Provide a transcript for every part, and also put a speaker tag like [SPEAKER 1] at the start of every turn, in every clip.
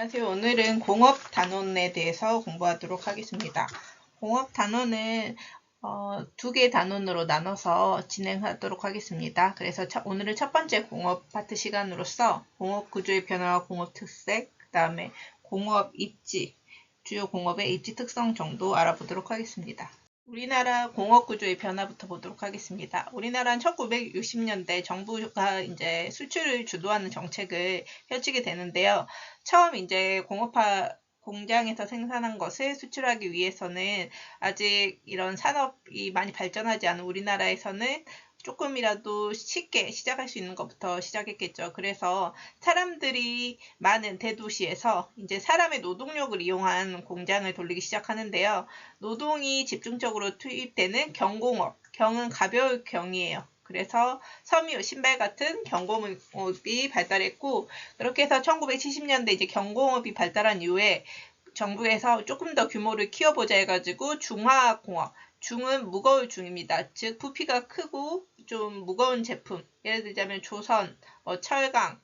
[SPEAKER 1] 안녕하세요. 오늘은 공업 단원에 대해서 공부하도록 하겠습니다. 공업 단원은 두 개 단원으로 나눠서 진행하도록 하겠습니다. 그래서 오늘은 첫 번째 공업 파트 시간으로서 공업 구조의 변화와 공업 특색, 그 다음에 공업 입지, 주요 공업의 입지 특성 정도 알아보도록 하겠습니다. 우리나라 공업 구조의 변화부터 보도록 하겠습니다. 우리나라는 1960년대 정부가 이제 수출을 주도하는 정책을 펼치게 되는데요. 처음 이제 공업화 공장에서 생산한 것을 수출하기 위해서는 아직 이런 산업이 많이 발전하지 않은 우리나라에서는 조금이라도 쉽게 시작할 수 있는 것부터 시작했겠죠. 그래서 사람들이 많은 대도시에서 이제 사람의 노동력을 이용한 공장을 돌리기 시작하는데요. 노동이 집중적으로 투입되는 경공업, 경은 가벼울 경이에요. 그래서 섬유, 신발 같은 경공업이 발달했고, 그렇게 해서 1970년대 이제 경공업이 발달한 이후에 정부에서 조금 더 규모를 키워보자 해가지고 중화공업, 중은 무거울 중입니다. 즉 부피가 크고 좀 무거운 제품, 예를 들자면 조선, 철강,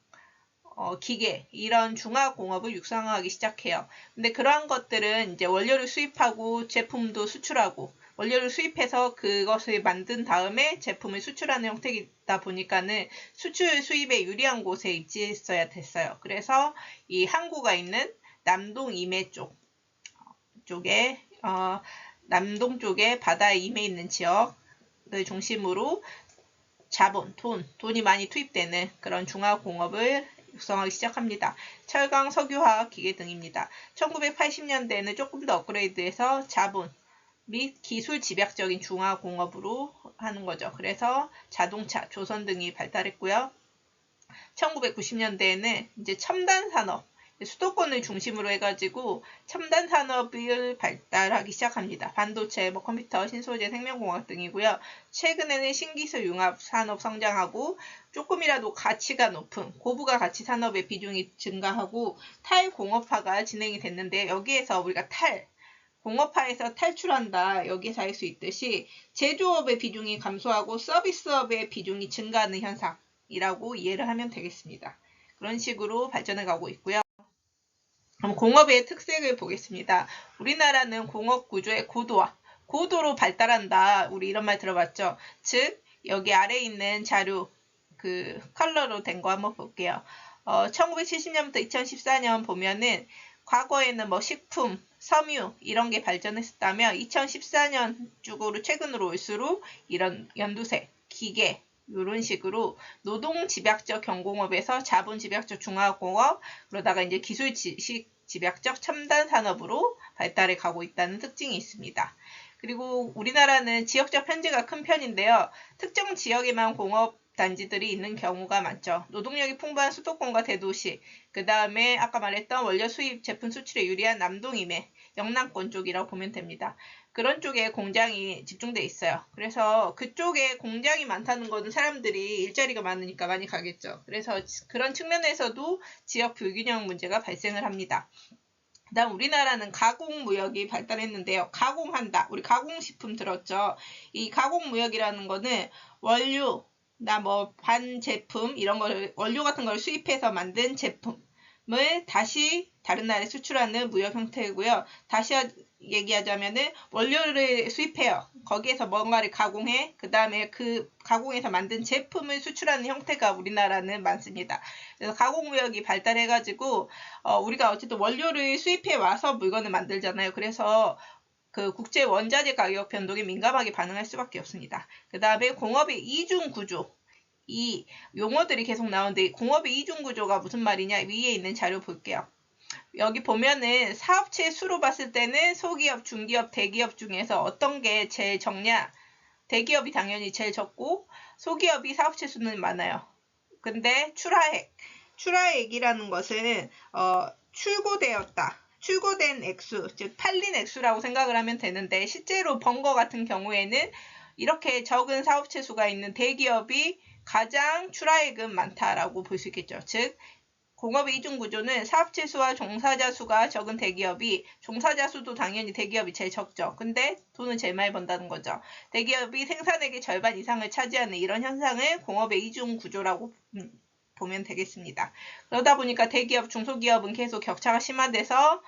[SPEAKER 1] 기계 이런 중화공업을 육성하기 시작해요. 근데 그러한 것들은 이제 원료를 수입하고 제품도 수출하고 원료를 수입해서 그것을 만든 다음에 제품을 수출하는 형태이다 보니까는 수출 수입에 유리한 곳에 입지했어야 됐어요. 그래서 이 항구가 있는 남동 임해 쪽에 남동 쪽에 바다에 임해 있는 지역을 중심으로 자본, 돈이 많이 투입되는 그런 중화공업을 육성하기 시작합니다. 철강, 석유화학, 기계 등입니다. 1980년대에는 조금 더 업그레이드해서 자본 및 기술 집약적인 중화공업으로 하는 거죠. 그래서 자동차, 조선 등이 발달했고요. 1990년대에는 이제 첨단 산업, 수도권을 중심으로 해가지고 첨단 산업을 발달하기 시작합니다. 반도체, 컴퓨터, 신소재, 생명공학 등이고요. 최근에는 신기술 융합 산업 성장하고 조금이라도 가치가 높은 고부가 가치 산업의 비중이 증가하고 탈공업화가 진행이 됐는데 여기에서 우리가 공업화에서 탈출한다 여기에서 알 수 있듯이 제조업의 비중이 감소하고 서비스업의 비중이 증가하는 현상이라고 이해를 하면 되겠습니다. 그런 식으로 발전해 가고 있고요. 그럼 공업의 특색을 보겠습니다. 우리나라는 공업 구조의 고도로 발달한다. 우리 이런 말 들어봤죠? 즉 여기 아래에 있는 자료 컬러로 된 거 한번 볼게요. 1970년부터 2014년 보면은 과거에는 식품, 섬유 이런 게 발전했었다면 2014년 쪽으로 최근으로 올수록 이런 연두색, 기계 이런 식으로 노동 집약적 경공업에서 자본 집약적 중화공업 그러다가 이제 기술 지식 집약적 첨단 산업으로 발달해 가고 있다는 특징이 있습니다. 그리고 우리나라는 지역적 편제가 큰 편인데요. 특정 지역에만 공업 단지들이 있는 경우가 많죠. 노동력이 풍부한 수도권과 대도시, 그 다음에 아까 말했던 원료 수입 제품 수출에 유리한 남동임해, 영남권 쪽이라고 보면 됩니다. 그런 쪽에 공장이 집중돼 있어요. 그래서 그쪽에 공장이 많다는 것은 사람들이 일자리가 많으니까 많이 가겠죠. 그래서 그런 측면에서도 지역 불균형 문제가 발생을 합니다. 그 다음 우리나라는 가공무역이 발달했는데요. 가공한다. 우리 가공식품 들었죠. 이 가공무역이라는 거는 원료, 반제품 이런 걸 원료 같은 걸 수입해서 만든 제품을 다시 다른 나라에 수출하는 무역 형태고요. 다시 얘기하자면은 원료를 수입해요. 거기에서 뭔가를 가공해 그 다음에 그 가공해서 만든 제품을 수출하는 형태가 우리나라는 많습니다. 그래서 가공무역이 발달해가지고 우리가 어쨌든 원료를 수입해 와서 물건을 만들잖아요. 그래서 그 국제 원자재 가격 변동에 민감하게 반응할 수밖에 없습니다. 그 다음에 공업의 이중 구조. 이 용어들이 계속 나오는데 공업의 이중 구조가 무슨 말이냐 위에 있는 자료 볼게요. 여기 보면은 사업체 수로 봤을 때는 소기업, 중기업, 대기업 중에서 어떤 게 제일 적냐? 대기업이 당연히 제일 적고 소기업이 사업체 수는 많아요. 근데 출하액이라는 것은 출고된 액수, 즉 팔린 액수라고 생각을 하면 되는데 실제로 번 거 같은 경우에는 이렇게 적은 사업체 수가 있는 대기업이 가장 출하액은 많다라고 볼 수 있겠죠. 즉 공업의 이중 구조는 사업체 수와 종사자 수가 적은 대기업이 종사자 수도 당연히 대기업이 제일 적죠. 근데 돈은 제일 많이 번다는 거죠. 대기업이 생산액의 절반 이상을 차지하는 이런 현상을 공업의 이중 구조라고 보면 되겠습니다. 그러다 보니까 대기업, 중소기업은 계속 격차가 심화돼서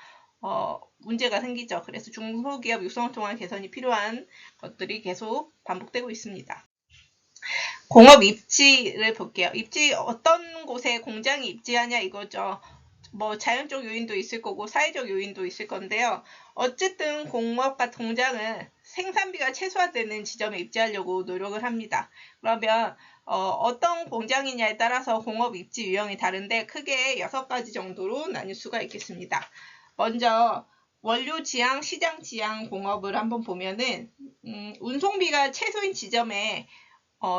[SPEAKER 1] 문제가 생기죠. 그래서 중소기업 육성을 통한 개선이 필요한 것들이 계속 반복되고 있습니다. 공업 입지를 볼게요. 입지 어떤 곳에 공장이 입지하냐 이거죠. 뭐 자연적 요인도 있을 거고 사회적 요인도 있을 건데요. 어쨌든 공업 같은 공장은 생산비가 최소화되는 지점에 입지하려고 노력을 합니다. 그러면 어떤 공장이냐에 따라서 공업 입지 유형이 다른데 크게 6가지 정도로 나뉠 수가 있겠습니다. 먼저 원료 지향, 시장 지향 공업을 한번 보면은 운송비가 최소인 지점에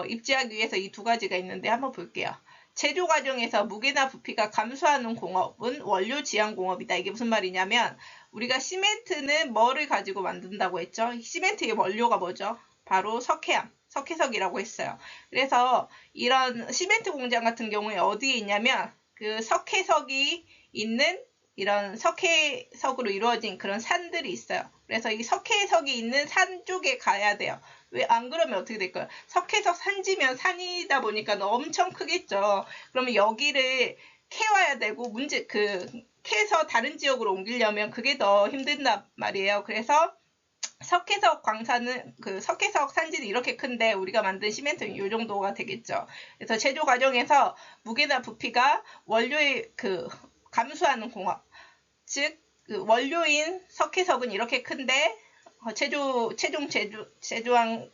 [SPEAKER 1] 입지하기 위해서 이 2가지가 있는데 한번 볼게요. 제조 과정에서 무게나 부피가 감소하는 공업은 원료 지향 공업이다. 이게 무슨 말이냐면 우리가 시멘트는 뭐를 가지고 만든다고 했죠? 시멘트의 원료가 뭐죠? 바로 석회암, 석회석이라고 했어요. 그래서 이런 시멘트 공장 같은 경우에 어디에 있냐면 그 석회석이 있는 이런 석회석으로 이루어진 그런 산들이 있어요. 그래서 이 석회석이 있는 산 쪽에 가야 돼요. 왜 안 그러면 어떻게 될까요? 석회석 산지면 산이다 보니까 엄청 크겠죠. 그러면 여기를 캐와야 되고 캐서 다른 지역으로 옮기려면 그게 더 힘든단 말이에요. 그래서 석회석 광산은 석회석 산지는 이렇게 큰데 우리가 만든 시멘트는 이 정도가 되겠죠. 그래서 제조 과정에서 무게나 부피가 원료의 감소하는 공업, 즉 원료인 석회석은 이렇게 큰데 최종 제조한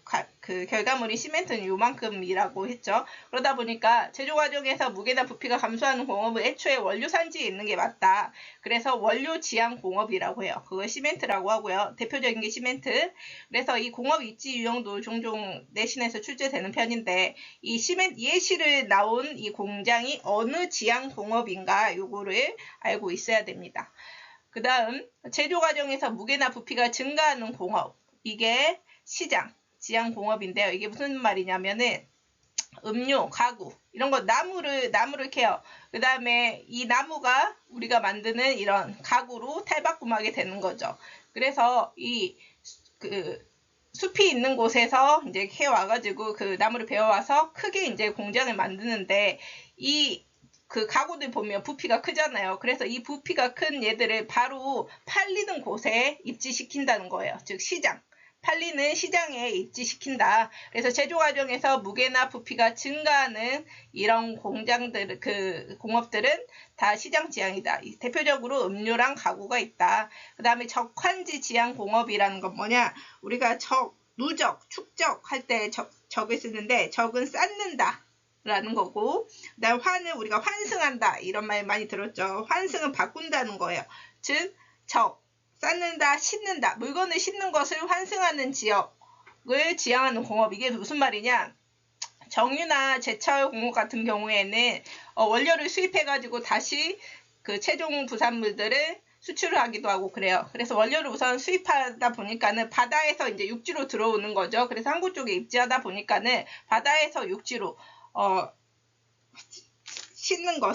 [SPEAKER 1] 결과물인 시멘트는 요만큼이라고 했죠. 그러다 보니까 제조 과정에서 무게나 부피가 감소하는 공업은 애초에 원료 산지에 있는 게 맞다. 그래서 원료 지향 공업이라고 해요. 그걸 시멘트라고 하고요. 대표적인 게 시멘트. 그래서 이 공업 입지 유형도 종종 내신에서 출제되는 편인데 이 예시를 나온 이 공장이 어느 지향 공업인가 요거를 알고 있어야 됩니다. 그 다음 제조 과정에서 무게나 부피가 증가하는 공업, 이게 시장, 지향 공업인데요. 이게 무슨 말이냐면은 음료, 가구 이런 거 나무를 캐요. 그 다음에 이 나무가 우리가 만드는 이런 가구로 탈바꿈하게 되는 거죠. 그래서 이 숲이 있는 곳에서 이제 캐와가지고 그 나무를 베어와서 크게 이제 공장을 만드는데 가구들 보면 부피가 크잖아요. 그래서 이 부피가 큰 얘들을 바로 팔리는 곳에 입지시킨다는 거예요. 즉 시장. 팔리는 시장에 입지시킨다. 그래서 제조 과정에서 무게나 부피가 증가하는 이런 공업들은 다 시장 지향이다. 대표적으로 음료랑 가구가 있다. 그 다음에 적환지 지향 공업이라는 건 뭐냐? 우리가 누적, 축적 할 때 적을 쓰는데 적은 쌓는다. 라는 거고, 그다음 환은 우리가 환승한다 이런 말 많이 들었죠. 환승은 바꾼다는 거예요. 즉 쌓는다, 싣는다, 물건을 싣는 것을 환승하는 지역을 지향하는 공업. 이게 무슨 말이냐? 정유나 제철 공업 같은 경우에는 원료를 수입해가지고 다시 최종 부산물들을 수출을 하기도 하고 그래요. 그래서 원료를 우선 수입하다 보니까는 바다에서 이제 육지로 들어오는 거죠. 그래서 항구 쪽에 입지하다 보니까는 바다에서 육지로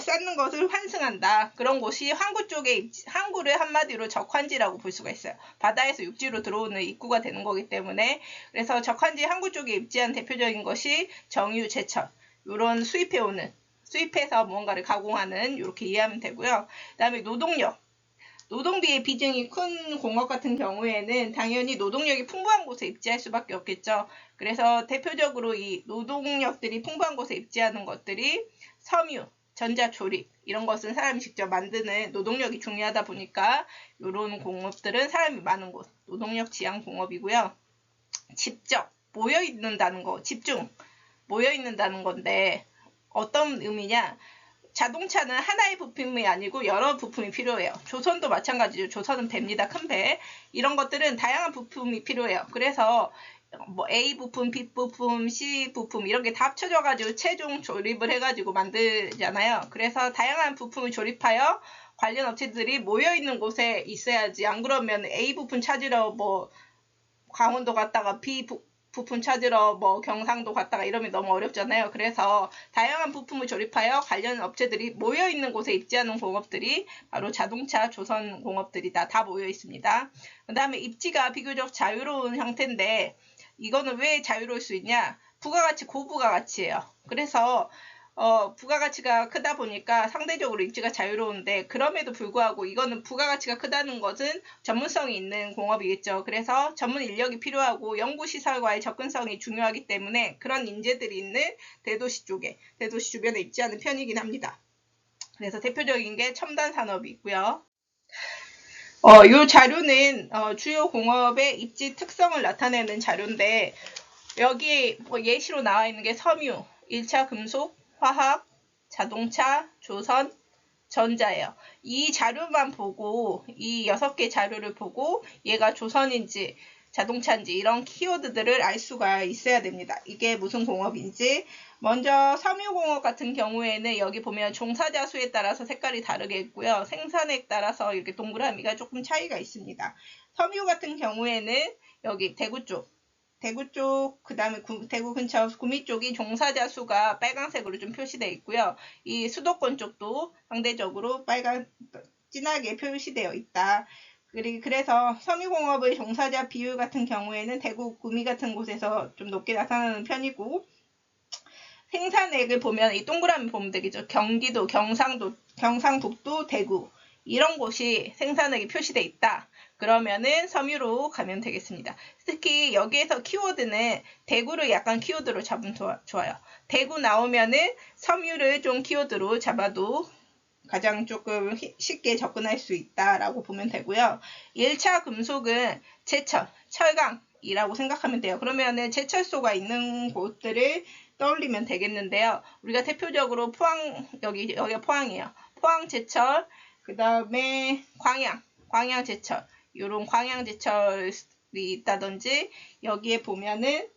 [SPEAKER 1] 쌓는 것을 환승한다. 그런 곳이 항구 쪽에 항구를 한마디로 적환지라고 볼 수가 있어요. 바다에서 육지로 들어오는 입구가 되는 거기 때문에 그래서 적환지 항구 쪽에 입지한 대표적인 것이 정유, 제철 이런 수입해서 무언가를 가공하는 이렇게 이해하면 되고요. 그 다음에 노동비의 비중이 큰 공업 같은 경우에는 당연히 노동력이 풍부한 곳에 입지할 수밖에 없겠죠. 그래서 대표적으로 이 노동력들이 풍부한 곳에 입지하는 것들이 섬유, 전자조립 이런 것은 사람이 직접 만드는 노동력이 중요하다 보니까 이런 공업들은 사람이 많은 곳, 노동력 지향 공업이고요. 집적, 모여있는다는 거, 집중, 모여있는다는 건데 어떤 의미냐? 자동차는 하나의 부품이 아니고 여러 부품이 필요해요. 조선도 마찬가지죠. 조선은 배입니다. 큰 배. 이런 것들은 다양한 부품이 필요해요. 그래서 A 부품, B 부품, C 부품 이런 게 다 합쳐져가지고 최종 조립을 해가지고 만들잖아요. 그래서 다양한 부품을 조립하여 관련 업체들이 모여있는 곳에 있어야지. 안 그러면 A 부품 찾으러 강원도 갔다가 B 부품 찾으러 경상도 갔다가 이러면 너무 어렵잖아요. 그래서 다양한 부품을 조립하여 관련 업체들이 모여있는 곳에 입지하는 공업들이 바로 자동차, 조선 공업들이다. 다 모여 있습니다. 그 다음에 입지가 비교적 자유로운 형태인데 이거는 왜 자유로울 수 있냐? 부가가치, 고부가가치예요. 그래서 부가가치가 크다 보니까 상대적으로 입지가 자유로운데, 그럼에도 불구하고 이거는 부가가치가 크다는 것은 전문성이 있는 공업이겠죠. 그래서 전문 인력이 필요하고 연구시설과의 접근성이 중요하기 때문에 그런 인재들이 있는 대도시 주변에 입지하는 편이긴 합니다. 그래서 대표적인 게 첨단 산업이 있고요. 이 자료는 주요 공업의 입지 특성을 나타내는 자료인데, 여기 예시로 나와 있는 게 섬유, 1차 금속, 화학, 자동차, 조선, 전자예요. 이 자료만 보고, 이 6개 자료를 보고 얘가 조선인지 자동차인지 이런 키워드들을 알 수가 있어야 됩니다. 이게 무슨 공업인지. 먼저 섬유공업 같은 경우에는 여기 보면 종사자 수에 따라서 색깔이 다르게 있고요. 생산액 따라서 이렇게 동그라미가 조금 차이가 있습니다. 섬유 같은 경우에는 여기 대구 쪽, 그 다음에 대구 근처 구미 쪽이 종사자 수가 빨간색으로 좀 표시되어 있고요. 이 수도권 쪽도 상대적으로 진하게 표시되어 있다. 그래서 섬유공업의 종사자 비율 같은 경우에는 대구, 구미 같은 곳에서 좀 높게 나타나는 편이고, 생산액을 보면 이 동그라미 보면 되겠죠. 경기도, 경상북도, 대구 이런 곳이 생산액이 표시되어 있다. 그러면은 섬유로 가면 되겠습니다. 특히 여기에서 키워드는 대구를 약간 키워드로 잡으면 좋아요. 대구 나오면은 섬유를 좀 키워드로 잡아도 가장 조금 쉽게 접근할 수 있다라고 보면 되고요. 1차 금속은 제철, 철강이라고 생각하면 돼요. 그러면은 제철소가 있는 곳들을 떠올리면 되겠는데요. 우리가 대표적으로 여기가 포항이에요. 포항 제철, 그 다음에 광양 제철, 요런 광양 제철이 있다든지, 여기에 보면은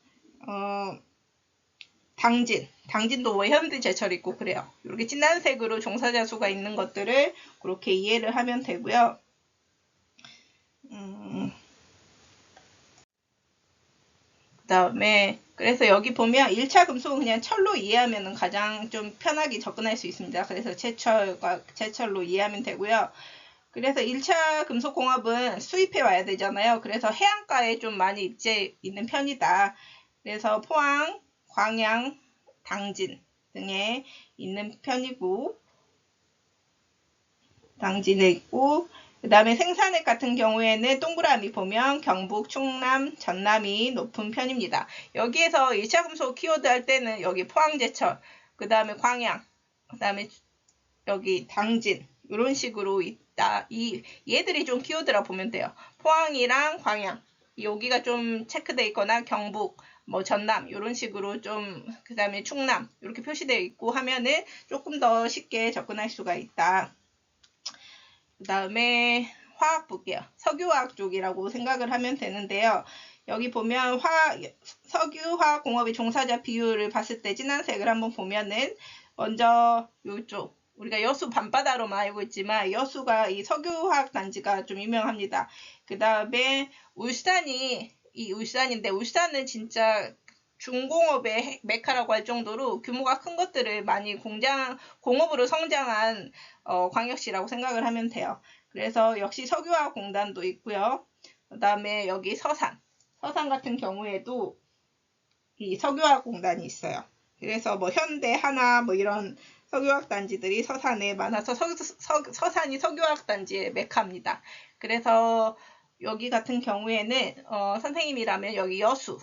[SPEAKER 1] 당진도 뭐 현대제철 있고 그래요. 이렇게 진한 색으로 종사자 수가 있는 것들을 그렇게 이해를 하면 되고요. 그 다음에 그래서 여기 보면 1차 금속은 그냥 철로 이해하면 가장 좀 편하게 접근할 수 있습니다. 그래서 제철로 이해하면 되고요. 그래서 1차 금속공업은 수입해 와야 되잖아요. 그래서 해안가에 좀 많이 입지해 있는 편이다. 그래서 포항, 광양, 당진 등에 있는 편이고, 당진에 있고, 그 다음에 생산액 같은 경우에는 동그라미 보면 경북, 충남, 전남이 높은 편입니다. 여기에서 1차 금속 키워드 할 때는 여기 포항제철, 그 다음에 광양, 그 다음에 여기 당진 이런 식으로 있다. 얘들이 좀 키워드라 보면 돼요. 포항이랑 광양 여기가 좀 체크되어 있거나 경북, 뭐 전남 이런 식으로 좀, 그 다음에 충남 이렇게 표시되어 있고 하면은 조금 더 쉽게 접근할 수가 있다. 그 다음에 화학 볼게요. 석유화학 쪽이라고 생각을 하면 되는데요. 여기 보면 석유화학공업의 종사자 비율을 봤을 때 진한색을 한번 보면은 먼저 이쪽 우리가 여수 밤바다로만 알고 있지만 여수가 이 석유화학 단지가 좀 유명합니다. 그 다음에 울산인데 울산은 진짜 중공업의 메카라고 할 정도로 규모가 큰 것들을 많이 공업으로 성장한 광역시라고 생각을 하면 돼요. 그래서 역시 석유화공단도 있고요. 그 다음에 여기 서산 같은 경우에도 이 석유화공단이 있어요. 그래서 뭐 현대, 하나 뭐 이런 석유화학 단지들이 서산에 많아서 서산이 석유화학 단지의 메카입니다. 그래서 여기 같은 경우에는 선생님이라면 여기 여수,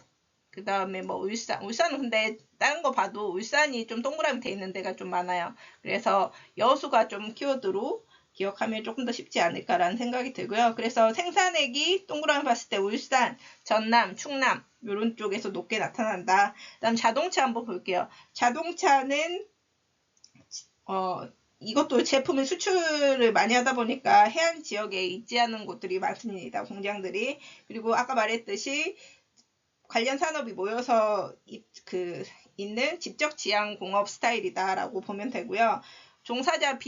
[SPEAKER 1] 그 다음에 뭐 울산은 근데 다른 거 봐도 울산이 좀 동그라미 돼 있는 데가 좀 많아요. 그래서 여수가 좀 키워드로 기억하면 조금 더 쉽지 않을까라는 생각이 들고요. 그래서 생산액이 동그라미 봤을 때 울산, 전남, 충남 이런 쪽에서 높게 나타난다. 그다음 자동차 한번 볼게요. 자동차는 이것도 제품의 수출을 많이 하다 보니까 해안 지역에 입지하는 곳들이 많습니다. 공장들이. 그리고 아까 말했듯이 관련 산업이 모여서 있는 직접 지향 공업 스타일이다라고 보면 되고요. 종사자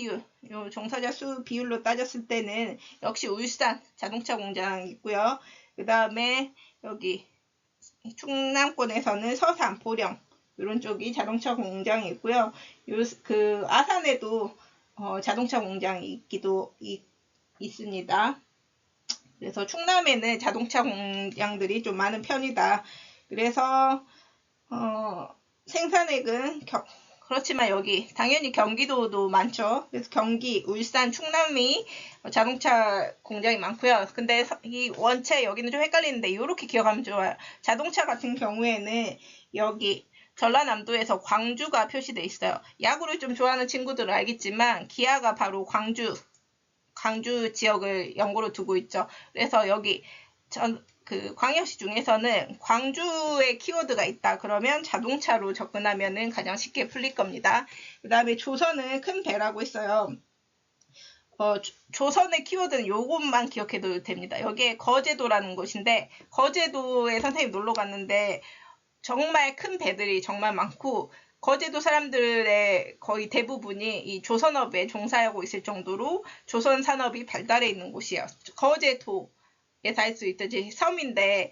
[SPEAKER 1] 수 비율로 따졌을 때는 역시 울산 자동차 공장 있고요. 그 다음에 여기 충남권에서는 서산, 보령 이런 쪽이 자동차 공장이 있고요. 아산에도 자동차 공장이 있습니다. 그래서 충남에는 자동차 공장들이 좀 많은 편이다. 그래서 생산액은 그렇지만 여기 당연히 경기도도 많죠. 그래서 경기, 울산, 충남이 자동차 공장이 많고요. 근데 이 원체 여기는 좀 헷갈리는데 이렇게 기억하면 좋아요. 자동차 같은 경우에는 여기 전라남도에서 광주가 표시되어 있어요. 야구를 좀 좋아하는 친구들은 알겠지만 기아가 바로 광주 지역을 연고로 두고 있죠. 그래서 여기 그 광역시 중에서는 광주의 키워드가 있다. 그러면 자동차로 접근하면은 가장 쉽게 풀릴 겁니다. 그 다음에 조선은 큰 배라고 했어요. 조선의 키워드는 요것만 기억해도 됩니다. 여기에 거제도라는 곳인데 거제도에 선생님 놀러 갔는데 정말 큰 배들이 정말 많고 거제도 사람들의 거의 대부분이 이 조선업에 종사하고 있을 정도로 조선 산업이 발달해 있는 곳이에요. 거제도에 살 수 있듯이 섬인데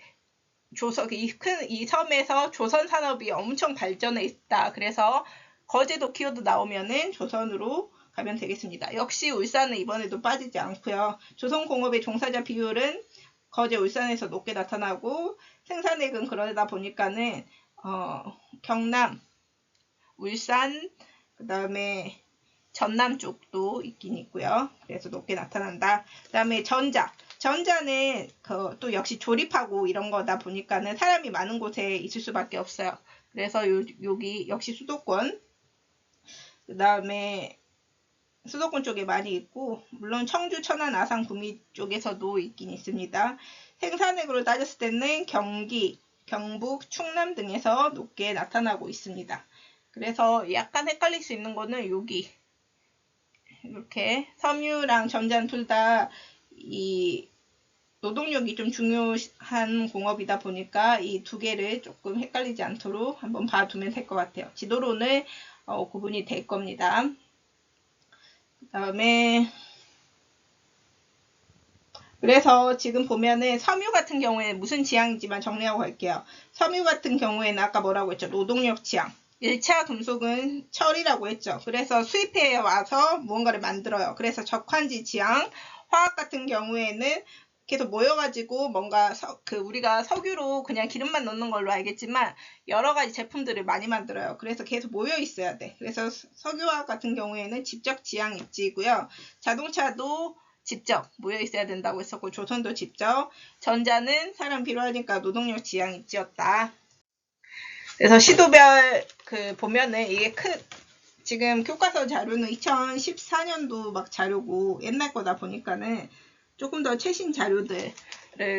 [SPEAKER 1] 이 섬에서 조선 산업이 엄청 발전해 있다. 그래서 거제도 키워드 나오면은 조선으로 가면 되겠습니다. 역시 울산은 이번에도 빠지지 않고요. 조선공업의 종사자 비율은 거제 울산에서 높게 나타나고 생산액은 그러다 보니까는 경남, 울산, 그 다음에 전남 쪽도 있긴 있고요. 그래서 높게 나타난다. 그 다음에 전자는 또 역시 조립하고 이런 거다 보니까는 사람이 많은 곳에 있을 수밖에 없어요. 그래서 여기 역시 수도권, 그 다음에 수도권 쪽에 많이 있고 물론 청주, 천안, 아산, 구미 쪽에서도 있긴 있습니다. 생산액으로 따졌을 때는 경기, 경북, 충남 등에서 높게 나타나고 있습니다. 그래서 약간 헷갈릴 수 있는 거는 여기 이렇게 섬유랑 전자는 둘 다 이 노동력이 좀 중요한 공업이다 보니까 이 두 개를 조금 헷갈리지 않도록 한번 봐두면 될 것 같아요. 지도로는 구분이 될 겁니다. 그 다음에 그래서 지금 보면은 섬유 같은 경우에는 무슨 지향이지만 정리하고 갈게요. 섬유 같은 경우에는 아까 뭐라고 했죠? 노동력 지향. 1차 금속은 철이라고 했죠. 그래서 수입해 와서 무언가를 만들어요. 그래서 적환지 지향. 화학 같은 경우에는 계속 모여가지고 뭔가 우리가 석유로 그냥 기름만 넣는 걸로 알겠지만 여러 가지 제품들을 많이 만들어요. 그래서 계속 모여 있어야 돼. 그래서 석유화학 같은 경우에는 직접 지향 입지이고요. 자동차도 직접 모여 있어야 된다고 했었고 조선도 직접, 전자는 사람 필요하니까 노동력 지향 입지였다. 그래서 시도별 보면은 이게 지금 교과서 자료는 2014년도 막 자료고 옛날 거다 보니까는 조금 더 최신 자료들을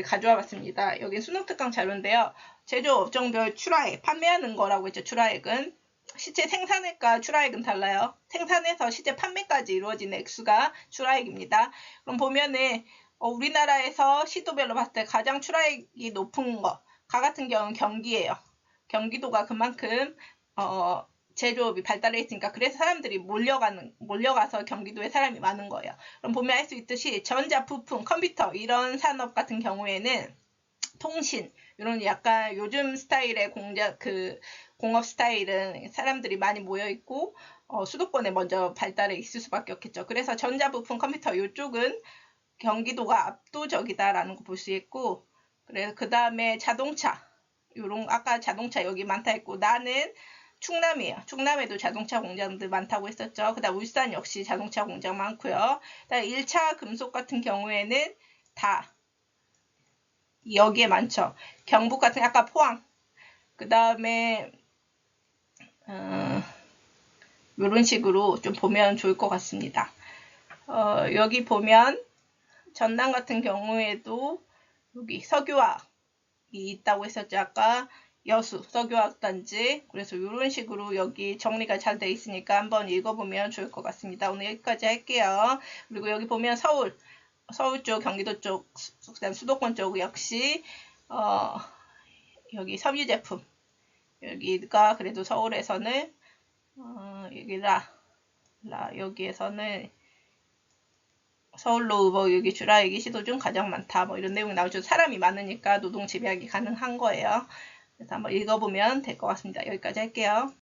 [SPEAKER 1] 가져와 봤습니다. 여기 수능 특강 자료인데요. 제조업종별 출하액, 판매하는 거라고 했죠. 출하액은 실제 생산액과 출하액은 달라요. 생산에서 실제 판매까지 이루어지는 액수가 출하액입니다. 그럼 보면은 우리나라에서 시도별로 봤을 때 가장 출하액이 높은 거 같은 경우는 경기예요. 경기도가 그만큼 제조업이 발달해 있으니까 그래서 사람들이 몰려가서 경기도에 사람이 많은 거예요. 그럼 보면 알 수 있듯이 전자, 부품, 컴퓨터 이런 산업 같은 경우에는 통신 이런 약간 요즘 스타일의 공업 스타일은 사람들이 많이 모여 있고 수도권에 먼저 발달해 있을 수밖에 없겠죠. 그래서 전자, 부품, 컴퓨터 이쪽은 경기도가 압도적이다라는 거 볼 수 있고, 그래서 그 다음에 자동차 아까 자동차 여기 많다 했고 나는 충남이에요. 충남에도 자동차 공장들 많다고 했었죠. 그 다음 울산 역시 자동차 공장 많고요. 그다음 1차 금속 같은 경우에는 다 여기에 많죠. 경북 같은 아까 포항. 그 다음에 이런 식으로 좀 보면 좋을 것 같습니다. 여기 보면 전남 같은 경우에도 여기 석유화학이 있다고 했었죠. 아까 여수 석유화학단지. 그래서 이런 식으로 여기 정리가 잘 돼 있으니까 한번 읽어보면 좋을 것 같습니다. 오늘 여기까지 할게요. 그리고 여기 보면 서울 쪽, 경기도 쪽, 그다음 수도권 쪽 역시 여기 섬유 제품 여기가 그래도 서울에서는 여기에서는 서울로 여기 주라액이 시도 중 가장 많다. 이런 내용이 나오죠. 사람이 많으니까 노동 집약이 가능한 거예요. 그래서 한번 읽어보면 될 것 같습니다. 여기까지 할게요.